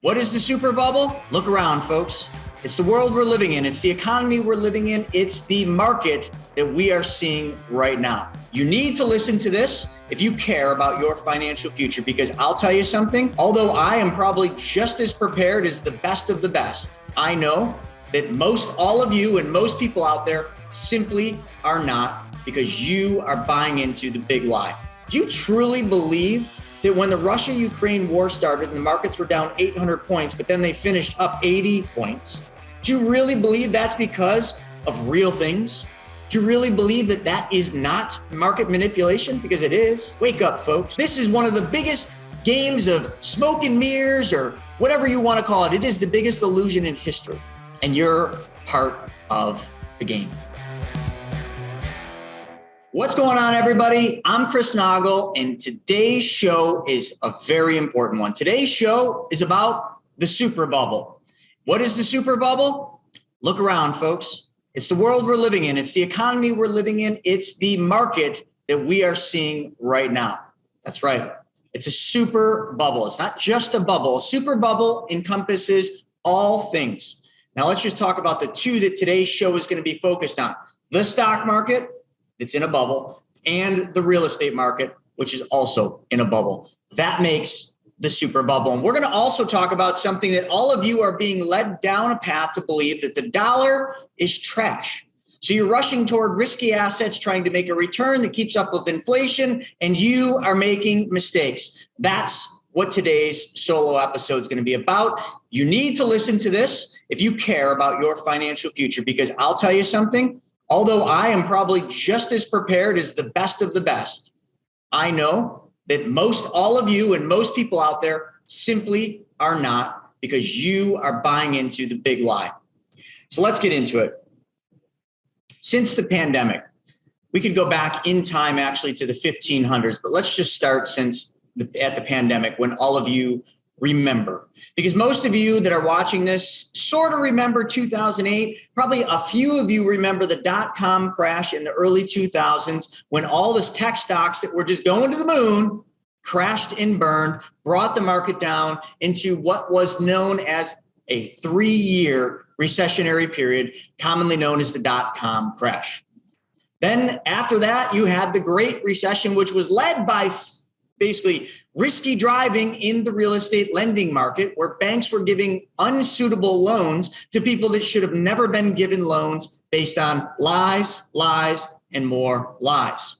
What is the super bubble? Look around, folks. It's the world we're living in. It's the economy we're living in. It's the market that we are seeing right now. You need to listen to this if you care about your financial future, because I'll tell you something, although I am probably just as prepared as the best of the best, I know that most all of you and most people out there simply are not, because you are buying into the big lie. Do you truly believe that when the Russia-Ukraine war started and the markets were down 800 points, but then they finished up 80 points, do you really believe that's because of real things? Do you really believe that that is not market manipulation? Because it is. Wake up, folks. This is one of the biggest games of smoke and mirrors, or whatever you want to call it. It is the biggest illusion in history, and you're part of the game. What's going on, everybody? I'm Chris Naugle, and today's show is a very important one. Today's show is about the super bubble. What is the super bubble? Look around, folks. It's the world we're living in. It's the economy we're living in. It's the market that we are seeing right now. That's right. It's a super bubble. It's not just a bubble. A super bubble encompasses all things. Now, let's just talk about the two that today's show is going to be focused on: the stock market, it's in a bubble, and the real estate market, which is also in a bubble. That makes the super bubble. And we're going to also talk about something that all of you are being led down a path to believe, that the dollar is trash. So you're rushing toward risky assets, trying to make a return that keeps up with inflation, and you are making mistakes. That's what today's solo episode is going to be about. You need to listen to this if you care about your financial future, because I'll tell you something, although I am probably just as prepared as the best of the best, I know that most all of you and most people out there simply are not, because you are buying into the big lie. So let's get into it. Since the pandemic, we could go back in time actually to the 1500s, but let's just start at the pandemic, when all of you remember, because most of you that are watching this sort of remember 2008. Probably a few of you remember the dot-com crash in the early 2000s, when all this tech stocks that were just going to the moon crashed and burned, brought the market down into what was known as a 3-year recessionary period, commonly known as the dot-com crash. Then after that, you had the Great Recession, which was led by basically risky driving in the real estate lending market, where banks were giving unsuitable loans to people that should have never been given loans, based on lies, and more lies,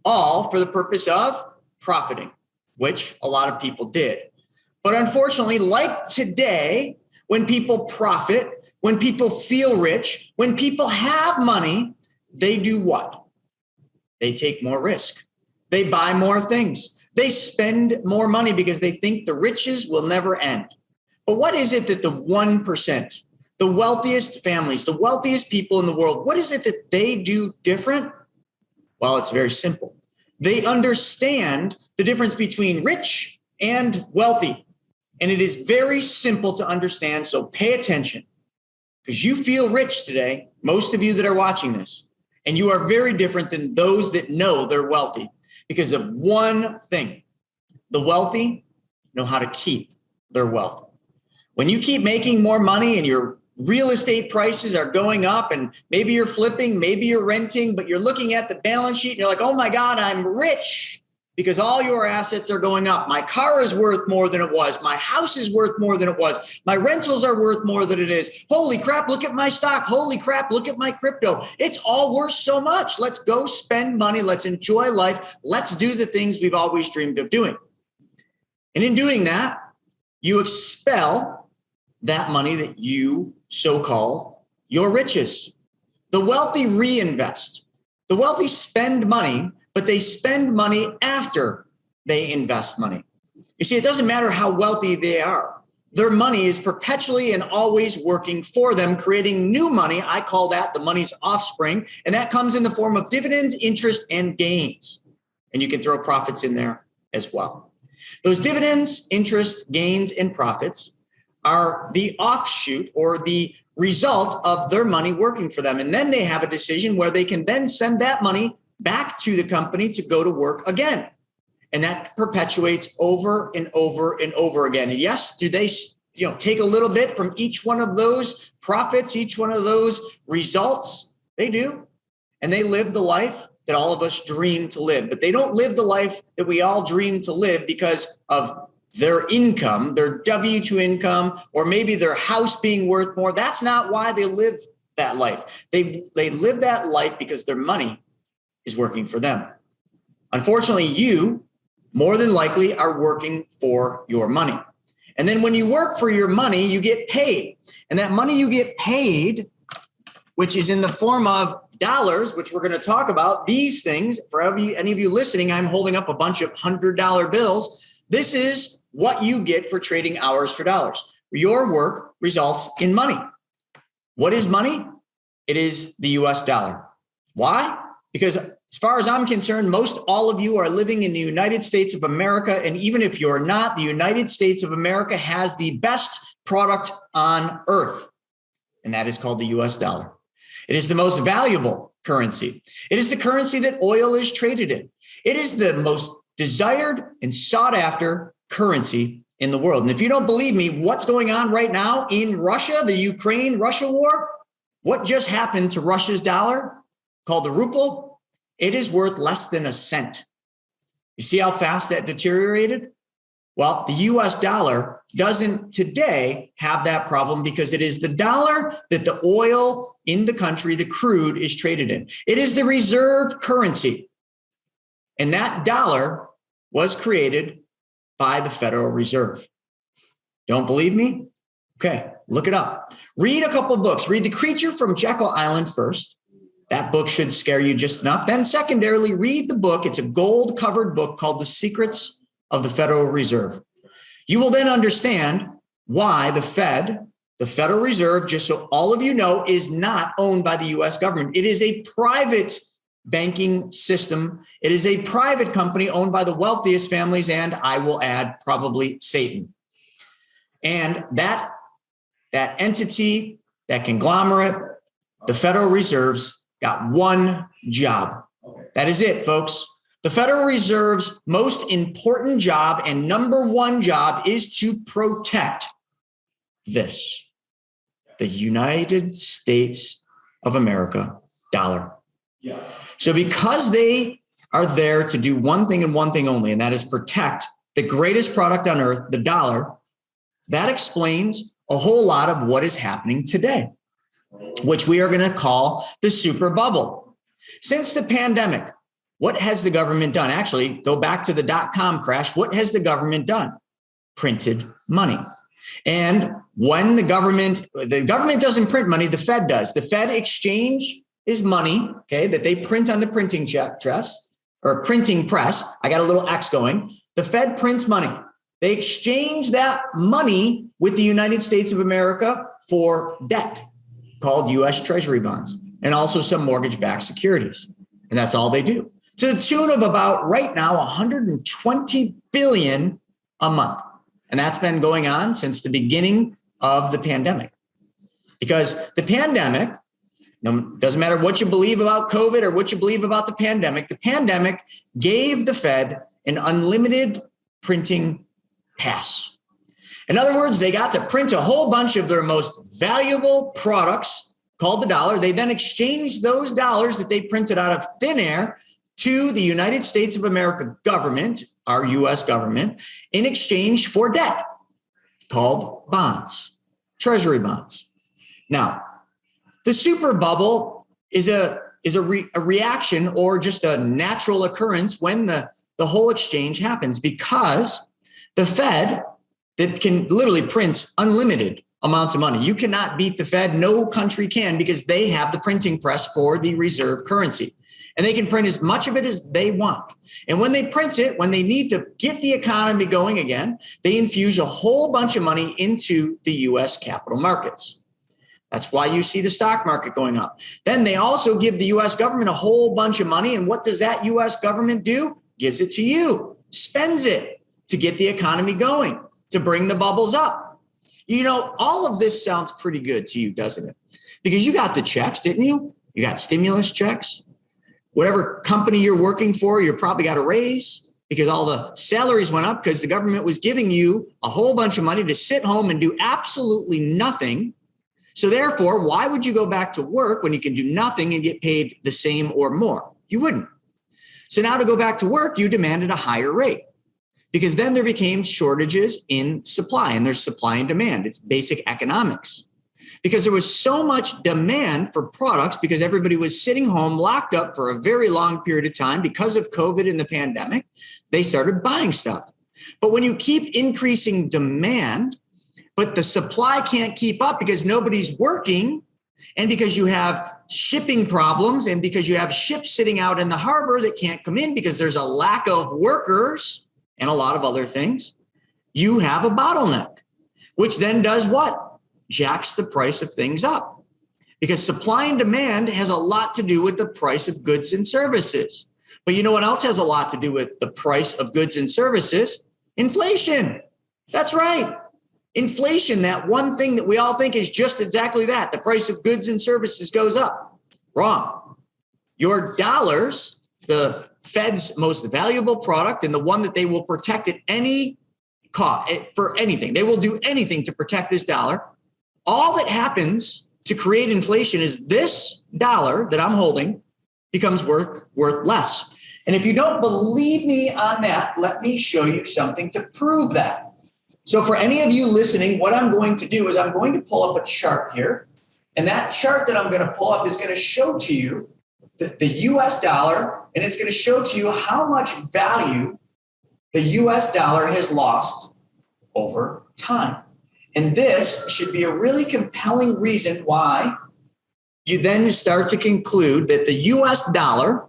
all for the purpose of profiting, which a lot of people did. But unfortunately, like today, when people profit, when people feel rich, when people have money, they do what? They take more risk. They buy more things. They spend more money because they think the riches will never end. But what is it that the 1%, the wealthiest families, the wealthiest people in the world, what is it that they do different? Well, it's very simple. They understand the difference between rich and wealthy. And it is very simple to understand. So pay attention, because you feel rich today, most of you that are watching this, and you are very different than those that know they're wealthy. Because of one thing: the wealthy know how to keep their wealth. When you keep making more money and your real estate prices are going up, and maybe you're flipping, maybe you're renting, but you're looking at the balance sheet and you're like, oh my God, I'm rich, because all your assets are going up. My car is worth more than it was. My house is worth more than it was. My rentals are worth more than it is. Holy crap, look at my stock. Holy crap, look at my crypto. It's all worth so much. Let's go spend money. Let's enjoy life. Let's do the things we've always dreamed of doing. And in doing that, you expel that money that you so-called your riches. The wealthy reinvest. The wealthy spend money, but they spend money after they invest money. You see, it doesn't matter how wealthy they are. Their money is perpetually and always working for them, creating new money. I call that the money's offspring. And that comes in the form of dividends, interest, and gains. And you can throw profits in there as well. Those dividends, interest, gains, and profits are the offshoot, or the result of their money working for them. And then they have a decision where they can then send that money back to the company to go to work again. And that perpetuates over and over and over again. And yes, do they take a little bit from each one of those profits, each one of those results? They do. And they live the life that all of us dream to live. But they don't live the life that we all dream to live because of their income, their W-2 income, or maybe their house being worth more. That's not why they live that life. They live that life because their money is working for them. Unfortunately, you more than likely are working for your money. And then when you work for your money, you get paid. And that money you get paid, which is in the form of dollars, which we're going to talk about, these things, for any of you listening, I'm holding up a bunch of $100 bills. This is what you get for trading hours for dollars. Your work results in money. What is money? It is the US dollar. Why? Because as far as I'm concerned, most all of you are living in the United States of America. And even if you're not, the United States of America has the best product on earth. And that is called the US dollar. It is the most valuable currency. It is the currency that oil is traded in. It is the most desired and sought after currency in the world. And if you don't believe me, what's going on right now in Russia, the Ukraine-Russia war? What just happened to Russia's dollar, called the ruble? It is worth less than a cent. You see how fast that deteriorated? Well, the US dollar doesn't today have that problem because it is the dollar that the oil in the country, the crude, is traded in. It is the reserve currency. And that dollar was created by the Federal Reserve. Don't believe me? Okay, look it up. Read a couple books. Read The Creature from Jekyll Island first. That book should scare you just enough. Then secondarily, read the book. It's a gold covered book called The Secrets of the Federal Reserve. You will then understand why the Fed, the Federal Reserve, just so all of you know, is not owned by the US government. It is a private banking system. It is a private company owned by the wealthiest families, and I will add probably Satan. And that entity, that conglomerate, the Federal Reserve's got one job. That is it, folks. The Federal Reserve's most important job and number one job is to protect this, the United States of America dollar. Yeah. So because they are there to do one thing and one thing only, and that is protect the greatest product on earth, the dollar, that explains a whole lot of what is happening today, which we are going to call the super bubble. Since the pandemic, what has the government done? Actually, go back to the dot-com crash. What has the government done? Printed money. And when the government doesn't print money, the Fed does. The Fed exchange is money, okay, that they print on the printing press or printing press. I got a little X going. The Fed prints money. They exchange that money with the United States of America for debt called US Treasury bonds and also some mortgage-backed securities. And that's all they do. To the tune of about right now, 120 billion a month. And that's been going on since the beginning of the pandemic. Because the pandemic, doesn't matter what you believe about COVID or what you believe about the pandemic gave the Fed an unlimited printing pass. In other words, they got to print a whole bunch of their most valuable products called the dollar. They then exchanged those dollars that they printed out of thin air to the United States of America government, our US government, in exchange for debt called bonds, treasury bonds. Now, the super bubble is a reaction or just a natural occurrence when the whole exchange happens because the Fed that can literally print unlimited amounts of money. You cannot beat the Fed. No country can because they have the printing press for the reserve currency. And they can print as much of it as they want. And when they print it, when they need to get the economy going again, they infuse a whole bunch of money into the US capital markets. That's why you see the stock market going up. Then they also give the US government a whole bunch of money. And what does that US government do? Gives it to you, spends it to get the economy going, to bring the bubbles up. You know, all of this sounds pretty good to you, doesn't it? Because you got the checks, didn't you? You got stimulus checks. Whatever company you're working for, you probably got a raise. because all the salaries went up because the government was giving you a whole bunch of money to sit home and do absolutely nothing. So therefore, why would you go back to work when you can do nothing and get paid the same or more? You wouldn't. So now to go back to work, you demanded a higher rate, because then there became shortages in supply, and there's supply and demand. It's basic economics. Because there was so much demand for products because everybody was sitting home locked up for a very long period of time because of COVID and the pandemic, they started buying stuff. But when you keep increasing demand, but the supply can't keep up because nobody's working, and because you have shipping problems, and because you have ships sitting out in the harbor that can't come in because there's a lack of workers and a lot of other things, you have a bottleneck, which then does what? Jacks the price of things up, because supply and demand has a lot to do with the price of goods and services. But you know what else has a lot to do with the price of goods and services? Inflation. That's right. Inflation, that one thing that we all think is just exactly that. The price of goods and services goes up. Wrong. Your dollars, the Fed's most valuable product and the one that they will protect at any cost for anything. They will do anything to protect this dollar. All that happens to create inflation is this dollar that I'm holding becomes worth less. And if you don't believe me on that, let me show you something to prove that. So for any of you listening, what I'm going to do is I'm going to pull up a chart here. And that chart that I'm going to pull up is going to show to you the US dollar, and it's going to show to you how much value the US dollar has lost over time. And this should be a really compelling reason why you then start to conclude that the US dollar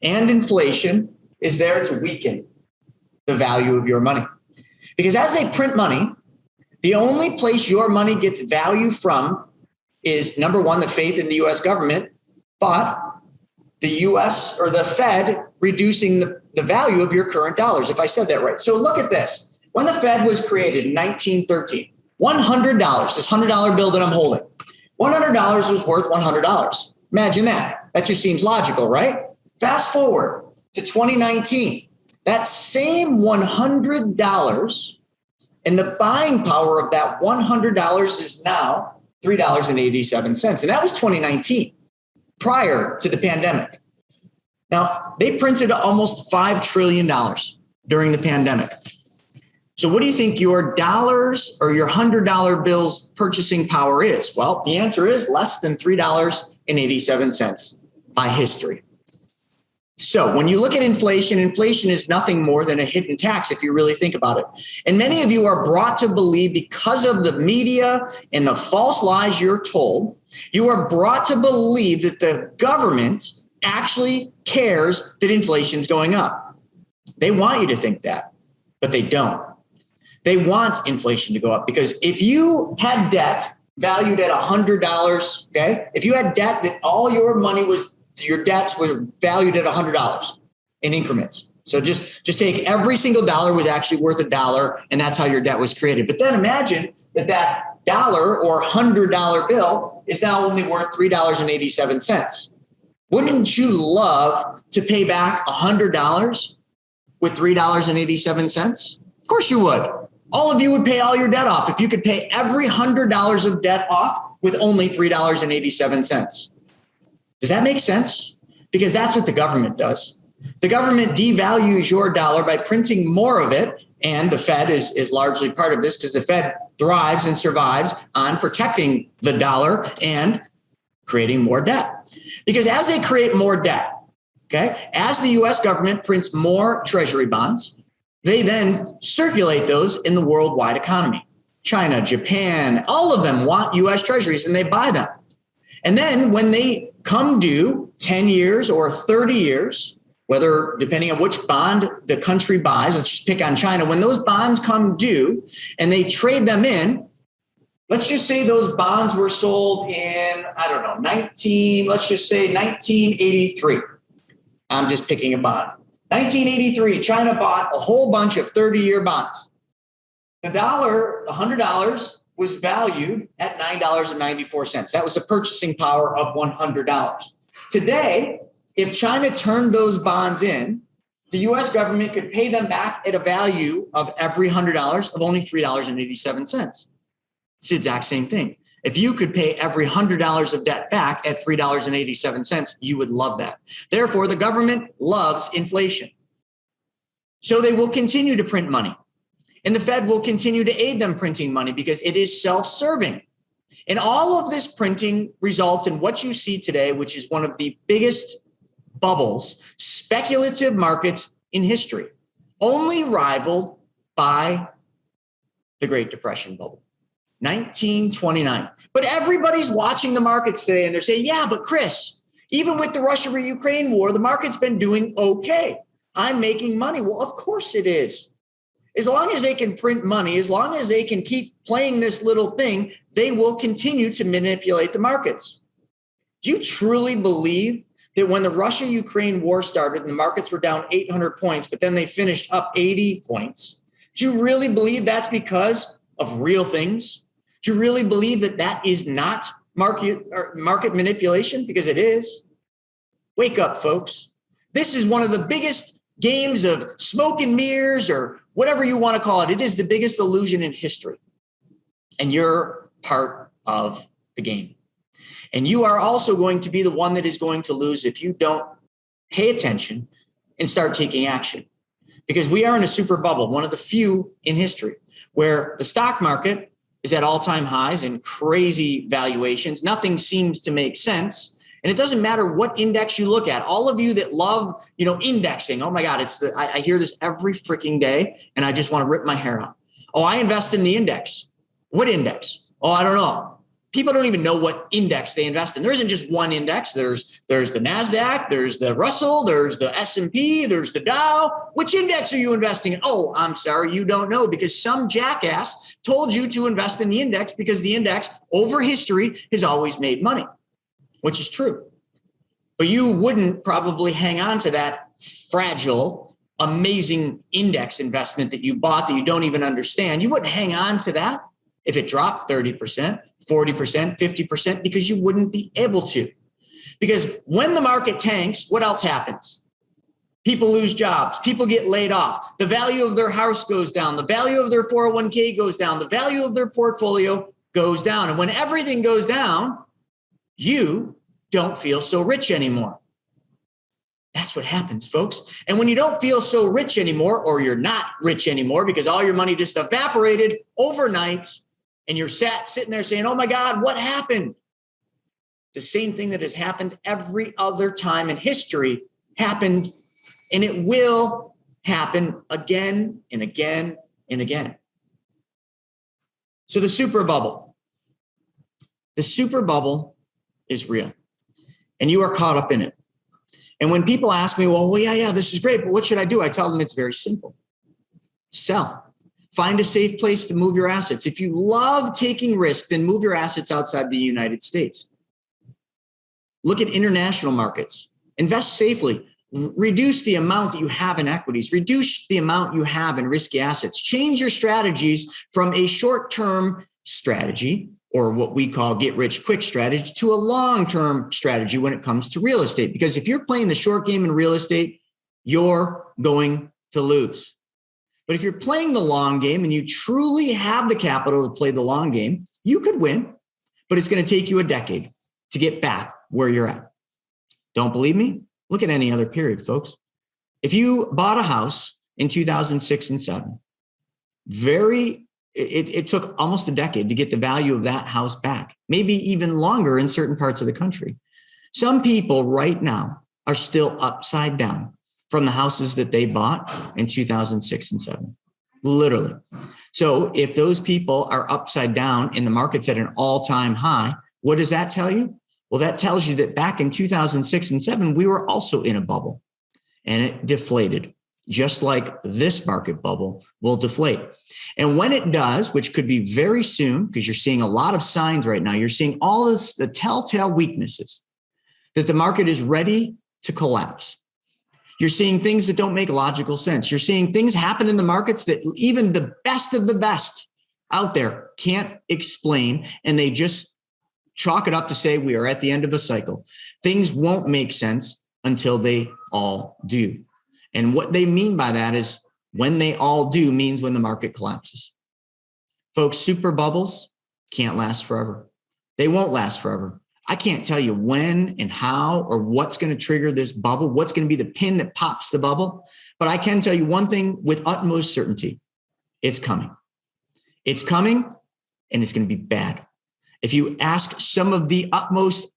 and inflation is there to weaken the value of your money. Because as they print money, the only place your money gets value from is, number one, the faith in the US government, but the US or the Fed reducing the value of your current dollars, if I said that right. So look at this. When the Fed was created in 1913, $100, this $100 bill that I'm holding, $100 was worth $100. Imagine that. That just seems logical, right? Fast forward to 2019. That same $100 and the buying power of that $100 is now $3.87. And that was 2019, prior to the pandemic. Now, they printed almost $5 trillion during the pandemic. So what do you think your dollars or your $100 bill's purchasing power is? Well, the answer is less than $3.87 by history. So when you look at inflation, inflation is nothing more than a hidden tax if you really think about it. And many of you are brought to believe, because of the media and the false lies you're told, you are brought to believe that the government actually cares that inflation's going up. They want you to think that, but they don't. They want inflation to go up, because if you had debt valued at $100, okay, if you had debt that all your money was, your debts were valued at $100 in increments. So just take every single dollar was actually worth $1, and that's how your debt was created. But then imagine that dollar or $100 bill is now only worth $3.87. Wouldn't you love to pay back $100 with $3.87? Of course you would. All of you would pay all your debt off if you could pay every $100 of debt off with only $3.87. Does that make sense? Because that's what the government does. The government devalues your dollar by printing more of it. And the Fed is largely part of this, because the Fed thrives and survives on protecting the dollar and creating more debt. Because as they create more debt, okay, as the US government prints more treasury bonds, they then circulate those in the worldwide economy. China, Japan, all of them want US treasuries and they buy them. And then when they come due 10 years or 30 years, whether depending on which bond the country buys, let's just pick on China, when those bonds come due and they trade them in, let's just say those bonds were sold in, let's just say 1983. I'm just picking a bond. 1983, China bought a whole bunch of 30-year bonds. The dollar, $100, was valued at $9.94. That was the purchasing power of $100. Today, if China turned those bonds in the US government could pay them back at a value of every $100 of only $3.87. It's the exact same thing. If you could pay every $100 of debt back at $3.87, you would love that. Therefore, the government loves inflation. So they will continue to print money. And the Fed will continue to aid them printing money because it is self-serving. And all of this printing results in what you see today, which is one of the biggest bubbles, speculative markets in history, only rivaled by the Great Depression bubble, 1929. But everybody's watching the markets today and they're saying, yeah, but Chris, even with the Russia-Ukraine war, the market's been doing okay. I'm making money. Well, of course it is. As long as they can print money, as long as they can keep playing this little thing, they will continue to manipulate the markets. Do you truly believe that when the Russia-Ukraine war started and the markets were down 800 points, but then they finished up 80 points? Do you really believe that's because of real things? Do you really believe that that is not market manipulation? Because it is. Wake up, folks. This is one of the biggest games of smoke and mirrors or whatever you want to call it. It is the biggest illusion in history. And you're part of the game. And you are also going to be the one that is going to lose if you don't pay attention and start taking action. Because we are in a super bubble, one of the few in history, where the stock market is at all-time highs and crazy valuations. Nothing seems to make sense. And it doesn't matter what index you look at. All of you that love, indexing. Oh my God, I hear this every freaking day and I just want to rip my hair out. Oh, I invest in the index. What index? Oh, I don't know. People don't even know what index they invest in. There isn't just one index. There's the NASDAQ, there's the Russell, there's the S&P, there's the Dow. Which index are you investing in? Oh, I'm sorry, you don't know because some jackass told you to invest in the index because the index over history has always made money, which is true. But you wouldn't probably hang on to that fragile, amazing index investment that you bought that you don't even understand. You wouldn't hang on to that if it dropped 30%, 40%, 50%, because you wouldn't be able to. Because when the market tanks, what else happens? People lose jobs. People get laid off. The value of their house goes down. The value of their 401k goes down. The value of their portfolio goes down. And when everything goes down, you don't feel so rich anymore. That's what happens, folks. And when you don't feel so rich anymore, or you're not rich anymore because all your money just evaporated overnight, and you're sitting there saying, oh my God, what happened? The same thing that has happened every other time in history happened, and it will happen again and again and again. So the super bubble is real, and you are caught up in it. And when people ask me, well, yeah, this is great, but what should I do? I tell them it's very simple. Sell. Find a safe place to move your assets. If you love taking risk, then move your assets outside the United States. Look at international markets. Invest safely. Reduce the amount that you have in equities. Reduce the amount you have in risky assets. Change your strategies from a short-term strategy, or what we call get-rich-quick strategy, to a long-term strategy when it comes to real estate. Because if you're playing the short game in real estate, you're going to lose. But if you're playing the long game and you truly have the capital to play the long game, you could win, but it's going to take you a decade to get back where you're at. Don't believe me? Look at any other period, folks. If you bought a house in 2006 and 7, it took almost a decade to get the value of that house back, maybe even longer in certain parts of the country. Some people right now are still upside down from the houses that they bought in 2006 and 7, literally. So if those people are upside down in the markets at an all-time high, what does that tell you? Well, that tells you that back in 2006 and 7, we were also in a bubble and it deflated, just like this market bubble will deflate. And when it does, which could be very soon, because you're seeing a lot of signs right now, you're seeing all this, the telltale weaknesses that the market is ready to collapse. You're seeing things that don't make logical sense. You're seeing things happen in the markets that even the best of the best out there can't explain, and they just chalk it up to say we are at the end of a cycle. Things won't make sense until they all do. And what they mean by that is when they all do means when the market collapses. Folks, super bubbles can't last forever. They won't last forever. I can't tell you when and how or what's going to trigger this bubble, what's going to be the pin that pops the bubble. But I can tell you one thing with utmost certainty. It's coming. It's coming, and it's going to be bad. If you ask some of the utmost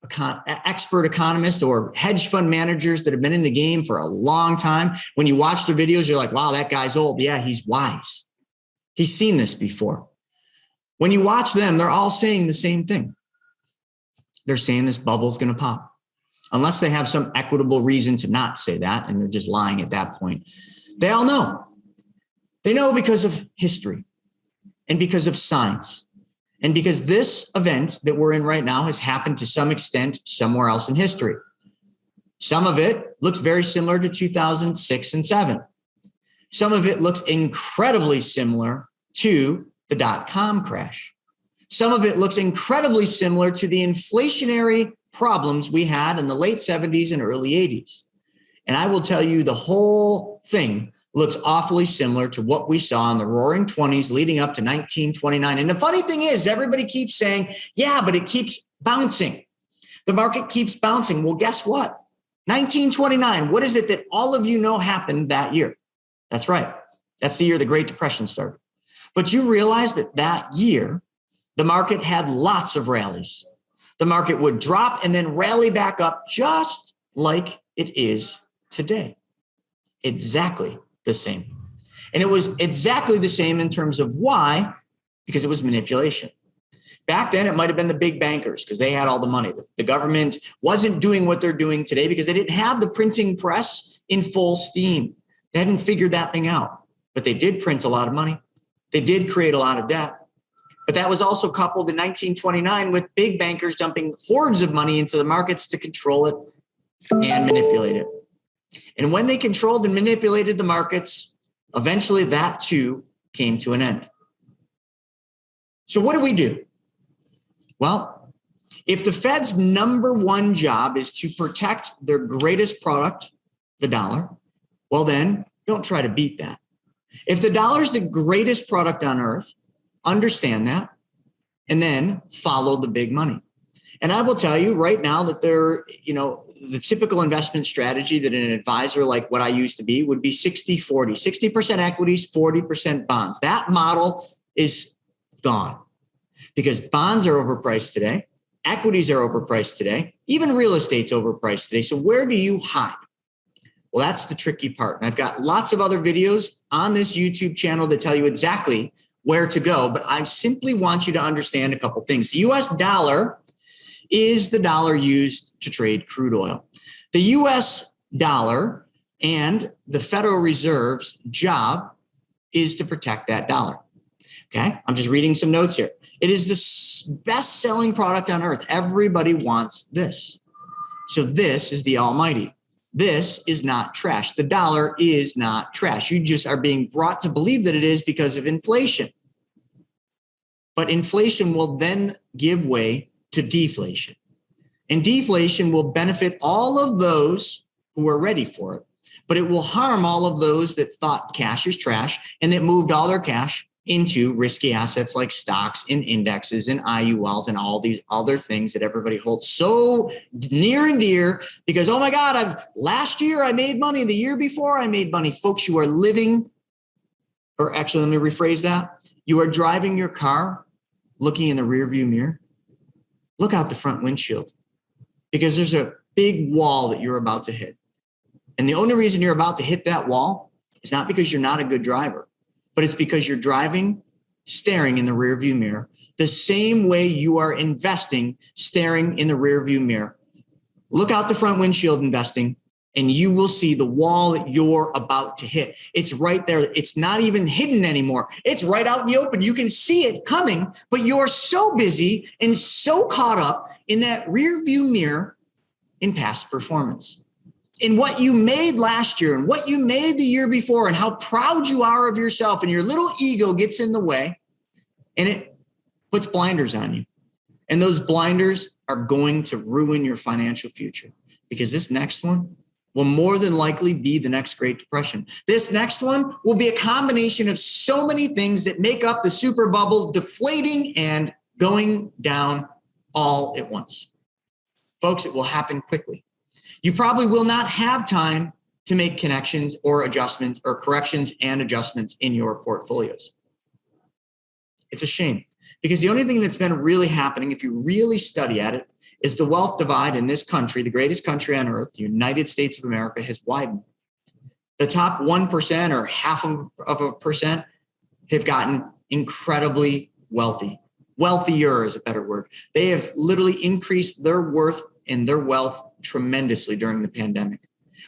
expert economists or hedge fund managers that have been in the game for a long time, when you watch their videos, you're like, wow, that guy's old. Yeah, he's wise. He's seen this before. When you watch them, they're all saying the same thing. They're saying this bubble's going to pop, unless they have some equitable reason to not say that, and they're just lying at that point. They all know. They know because of history and because of science. And because this event that we're in right now has happened to some extent somewhere else in history. Some of it looks very similar to 2006 and 7. Some of it looks incredibly similar to the dot-com crash. Some of it looks incredibly similar to the inflationary problems we had in the late 70s and early 80s. And I will tell you, the whole thing looks awfully similar to what we saw in the roaring 20s leading up to 1929. And the funny thing is, everybody keeps saying, yeah, but it keeps bouncing. The market keeps bouncing. Well, guess what? 1929, what is it that all of you know happened that year? That's right. That's the year the Great Depression started. But you realize that year, the market had lots of rallies. The market would drop and then rally back up just like it is today. Exactly the same. And it was exactly the same in terms of why, because it was manipulation. Back then, it might have been the big bankers because they had all the money. The government wasn't doing what they're doing today because they didn't have the printing press in full steam. They hadn't figured that thing out, but they did print a lot of money. They did create a lot of debt. But that was also coupled in 1929 with big bankers dumping hordes of money into the markets to control it and manipulate it. And when they controlled and manipulated the markets, eventually that too came to an end. So what do we do? Well, if the Fed's number one job is to protect their greatest product, the dollar, well then don't try to beat that. If the dollar is the greatest product on earth, understand that and then follow the big money. And I will tell you right now that the typical investment strategy that an advisor like what I used to be would be 60-40, 60% equities, 40% bonds. That model is gone because bonds are overpriced today. Equities are overpriced today. Even real estate's overpriced today. So where do you hide? Well, that's the tricky part. And I've got lots of other videos on this YouTube channel that tell you exactly where to go. But I simply want you to understand a couple things. The US dollar is the dollar used to trade crude oil. The US dollar and the Federal Reserve's job is to protect that dollar. Okay, I'm just reading some notes here. It is the best-selling product on earth. Everybody wants this. So this is the almighty. This is not trash. The dollar is not trash. You just are being brought to believe that it is because of inflation. But inflation will then give way to deflation. And deflation will benefit all of those who are ready for it, but it will harm all of those that thought cash is trash and that moved all their cash into risky assets like stocks and indexes and IULs and all these other things that everybody holds so near and dear because, oh my God, last year I made money, the year before I made money. Folks, you are living, or actually, let me rephrase that. You are driving your car, looking in the rearview mirror. Look out the front windshield because there's a big wall that you're about to hit. And the only reason you're about to hit that wall is not because you're not a good driver, but it's because you're driving, staring in the rearview mirror, the same way you are investing, staring in the rearview mirror. Look out the front windshield investing, and you will see the wall that you're about to hit. It's right there. It's not even hidden anymore. It's right out in the open. You can see it coming, but you're so busy and so caught up in that rear view mirror in past performance. In what you made last year and what you made the year before and how proud you are of yourself, and your little ego gets in the way and it puts blinders on you. And those blinders are going to ruin your financial future because this next one will more than likely be the next Great Depression. This next one will be a combination of so many things that make up the super bubble deflating and going down all at once. Folks, it will happen quickly. You probably will not have time to make connections or adjustments or corrections and adjustments in your portfolios. It's a shame because the only thing that's been really happening, if you really study at it, is the wealth divide in this country, the greatest country on earth, the United States of America, has widened. The top 1% or half of a percent have gotten incredibly wealthy. Wealthier is a better word. They have literally increased their worth and their wealth tremendously during the pandemic.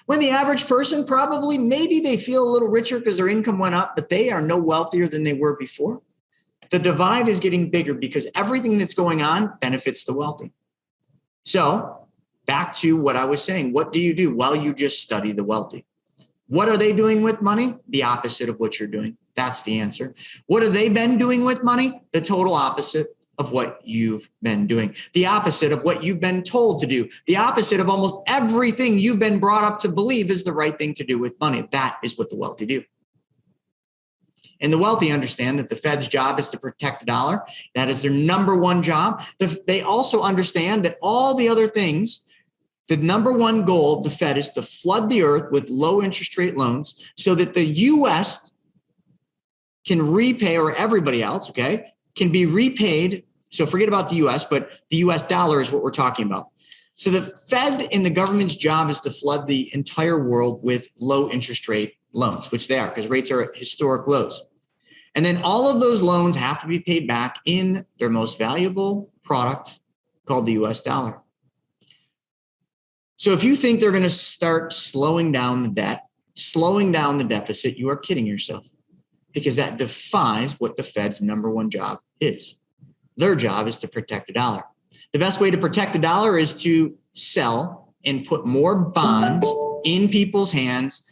When the average person probably, maybe they feel a little richer because their income went up, but they are no wealthier than they were before. The divide is getting bigger because everything that's going on benefits the wealthy. So back to what I was saying, what do you do? Well, you just study the wealthy. What are they doing with money? The opposite of what you're doing. That's the answer. What have they been doing with money? The total opposite of what you've been doing. The opposite of what you've been told to do. The opposite of almost everything you've been brought up to believe is the right thing to do with money. That is what the wealthy do. And the wealthy understand that the Fed's job is to protect the dollar. That is their number one job. They also understand that all the other things, the number one goal of the Fed is to flood the earth with low interest rate loans so that the U.S. can repay, or everybody else, okay, can be repaid. So forget about the U.S., but the U.S. dollar is what we're talking about. So the Fed and the government's job is to flood the entire world with low interest rate loans, which they are because rates are at historic lows. And then all of those loans have to be paid back in their most valuable product called the US dollar. So if you think they're going to start slowing down the debt, slowing down the deficit, you are kidding yourself because that defies what the Fed's number one job is. Their job is to protect the dollar. The best way to protect the dollar is to sell and put more bonds in people's hands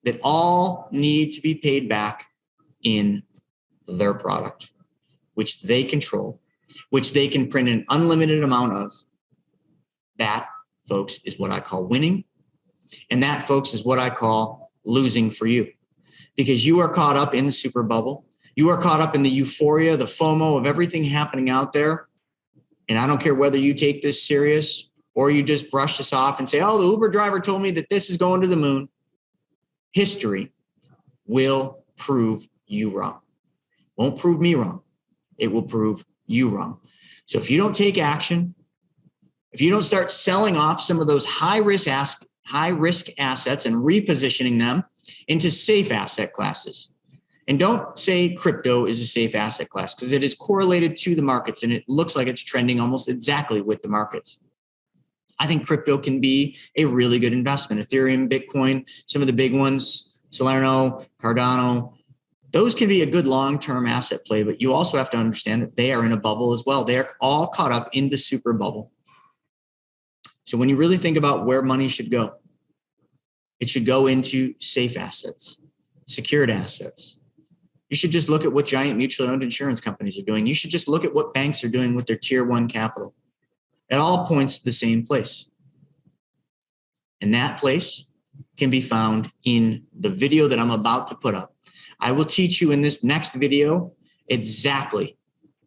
that all need to be paid back in their product, which they control, which they can print an unlimited amount of. That, folks, is what I call winning. And that, folks, is what I call losing for you because you are caught up in the super bubble. You are caught up in the euphoria, the FOMO of everything happening out there. And I don't care whether you take this serious or you just brush this off and say, oh, the Uber driver told me that this is going to the moon. History will prove you wrong. Won't prove me wrong. It will prove you wrong. So if you don't take action, if you don't start selling off some of those high risk assets and repositioning them into safe asset classes, and don't say crypto is a safe asset class because it is correlated to the markets and it looks like it's trending almost exactly with the markets. I think crypto can be a really good investment. Ethereum, Bitcoin, some of the big ones, Solana, Cardano, those can be a good long-term asset play, but you also have to understand that they are in a bubble as well. They are all caught up in the super bubble. So when you really think about where money should go, it should go into safe assets, secured assets. You should just look at what giant mutually owned insurance companies are doing. You should just look at what banks are doing with their tier one capital. It all points to the same place. And that place can be found in the video that I'm about to put up. I will teach you in this next video exactly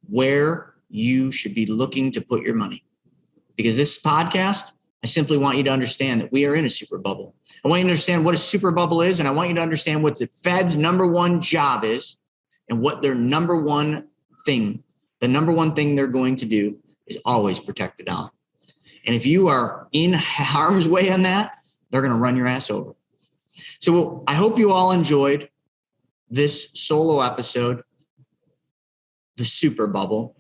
where you should be looking to put your money. Because this podcast, I simply want you to understand that we are in a super bubble. I want you to understand what a super bubble is, and I want you to understand what the Fed's number one job is and what their number one thing, the number one thing they're going to do is always protect the dollar. And if you are in harm's way on that, they're going to run your ass over. So I hope you all enjoyed this solo episode, the super bubble.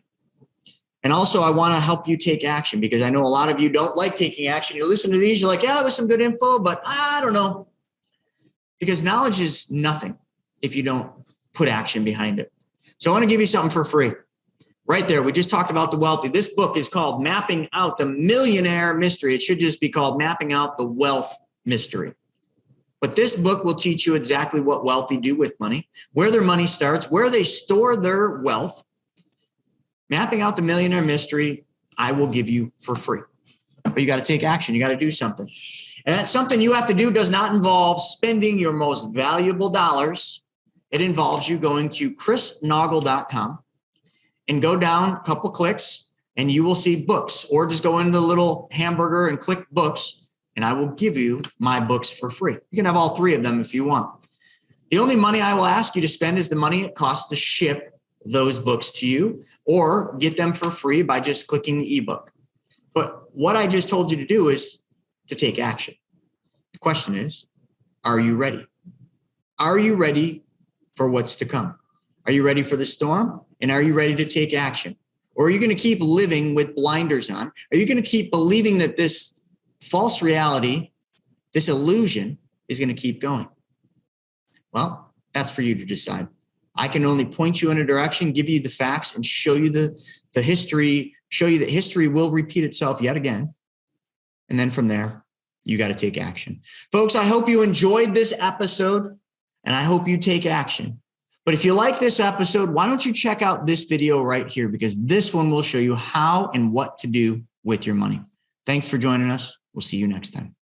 And also I want to help you take action because I know a lot of you don't like taking action. You listen to these, you're like, yeah, that was some good info, but I don't know. Because knowledge is nothing if you don't put action behind it. So I want to give you something for free. Right there, we just talked about the wealthy. This book is called Mapping Out the Millionaire Mystery. It should just be called Mapping Out the Wealth Mystery. But this book will teach you exactly what wealthy do with money, where their money starts, where they store their wealth. Mapping Out the Millionaire Mystery, I will give you for free. But you got to take action. You got to do something. And that's something you have to do. Does not involve spending your most valuable dollars. It involves you going to chrisnaugle.com and go down a couple clicks and you will see books, or just go into the little hamburger and click books, and I will give you my books for free. You can have all 3 of them if you want. The only money I will ask you to spend is the money it costs to ship those books to you, or get them for free by just clicking the ebook. But what I just told you to do is to take action. The question is, are you ready? Are you ready for what's to come? Are you ready for the storm? And are you ready to take action? Or are you going to keep living with blinders on? Are you going to keep believing that this false reality, this illusion, is going to keep going? Well, that's for you to decide. I can only point you in a direction, give you the facts, and show you the history, show you that history will repeat itself yet again. And then from there, you got to take action. Folks, I hope you enjoyed this episode, and I hope you take action. But if you like this episode, why don't you check out this video right here, because this one will show you how and what to do with your money. Thanks for joining us. We'll see you next time.